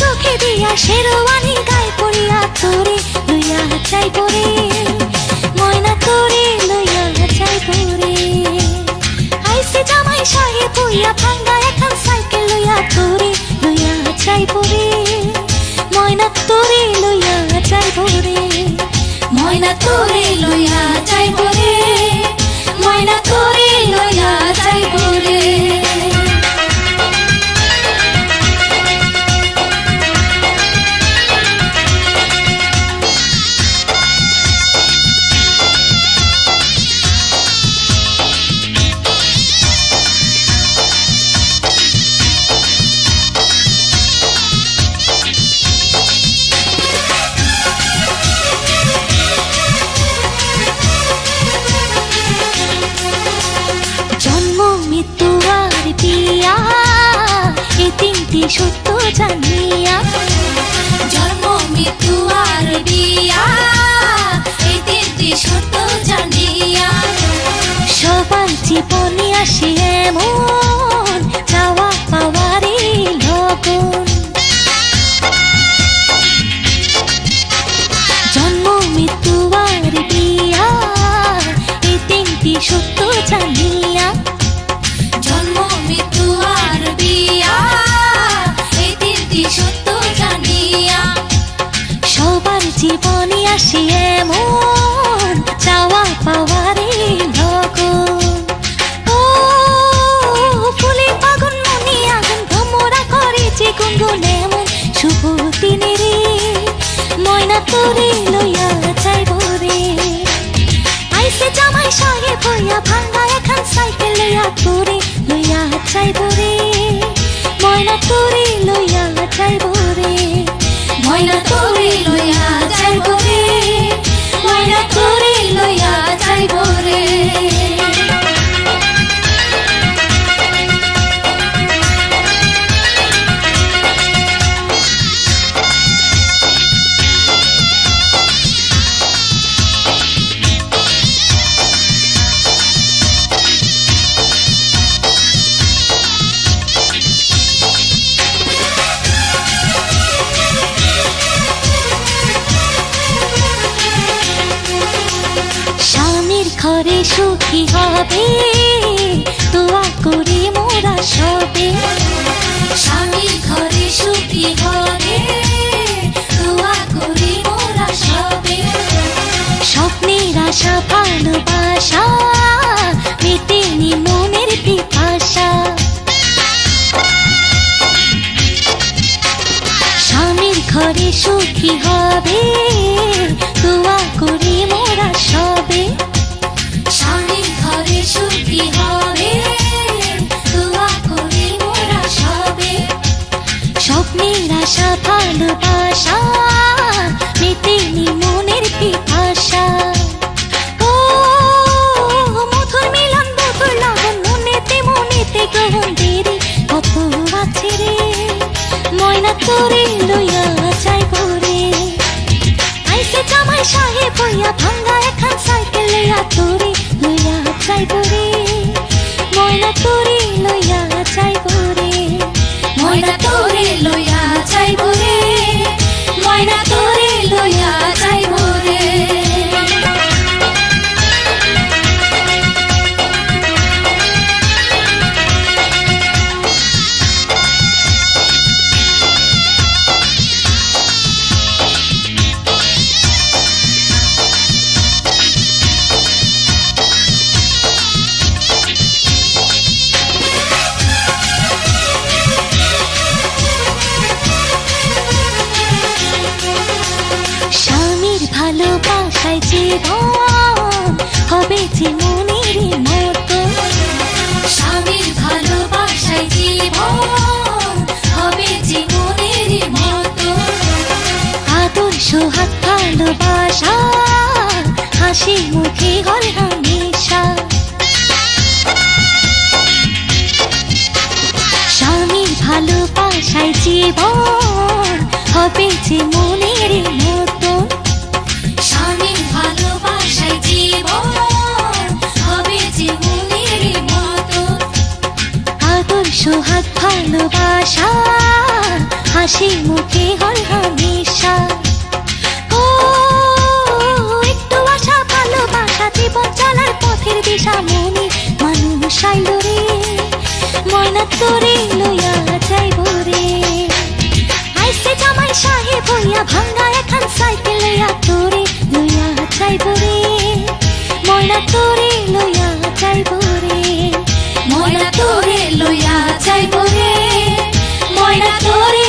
চোখে দিয়া শেরওয়ানি গায়ে পড়িয়া তোরে লইয়া যাইব রে ময়না তোরে লইয়া যাইব রে আইসে জামাই সাহেব হইয়া ভাঙ্গা এখন সাইকেল লইয়া তোরে লইয়া যাইব রে ময়না তোরে লইয়া যাইব রে ময়না তোরে লইয়া যাইব রে ময়না তোরে লইয়া যাইব রে সত্য জানিয়া জন্ম মৃত্যু আর বিয়া এই তিনটি সত্য জানিয়া সবার জীবনে আসে এমন চাওয়া পাওয়ারে লগন জন্ম মৃত্যু আর বিয়া এই তিনটি সত্য জানিয়া জন্ম মৃত্যু আর বিয়া সত্য জানিয়া সবার জীবনে আসে এমন চাওয়া পাওয়ারে লগন ও ফুলে আগুন মনে আগুন ভ্রমরা করে যে গুনগুন এমন শুভ দিনে রে ময়না তোরে লইয়া যাইব রে আইসে জামাই সাহেব হইয়া ভাঙ্গা এখন সাইকেল লইয়া তোরে লইয়া যাইব রে ময়না তোরে লইয়া যাইব রে ময়না তোরে লইয়া যাইব রে ময়না তোরে লইয়া যাইব রে ঘরে সুখী হবে দোয়া করি মোরা সবে স্বামীর ঘরে সুখী হবে দোয়া করি মোরা সবে স্বপ্নের আশা ভালোবাসা মেটেনি মনের পিপাসা স্বামীর ঘরে সুখী হবে দোয়া করি মোরা সবে স্বামীর ঘরে সুখী হবে দোয়া করি মোরা সবে স্বপ্নের আশা ভালোবাসা মেটেনি মনের পিপাসা ও মধুর মিলন মধুর লাগন মনেতে মনেতে গ্রহণ দেরি কত আছে রে ময়না তোরে লইয়া যাইব রে আইসে জামাই সাহেব হইয়া ভাঙ্গা এখন সাইকেল লইয়া তোরে লইয়া যাইব রে ময়না তোরে লইয়া যাইব রে ময়না তোরে লইয়া যাইব রে ময়না তোরে লইয়া যাইব রে ভালোবাসায় জীবন হবে যে মনের মতো স্বামীর ভালোবাসায় জীবন হবে যে মনের মতো আদর্শ হাত ভালোবাসা হাসি মুখে হল হামেশা স্বামীর ভালোবাসায় জীবন হবে যে মনের মতো স্বামীর ভালোবাসায় জীবন হবে যে মনের মতো আদর্শ হাত ভালোবাসা হাসি মুখে হয় হামেশা। ও একটু আশা ভালোবাসা জীবন চলার পথের দিশা মনে মানুষ আইল রে, ময়না তোরে লইয়া যাইব রে। আইসে জামাই সাহেব হইয়া ভাঙ্গা এখন সাইকেল লইয়া তোরে লইয়া যাইব রে, ময়না তোরে লইয়া যাইব রে, ময়না তোরে লইয়া যাইব রে, ময়না তোরে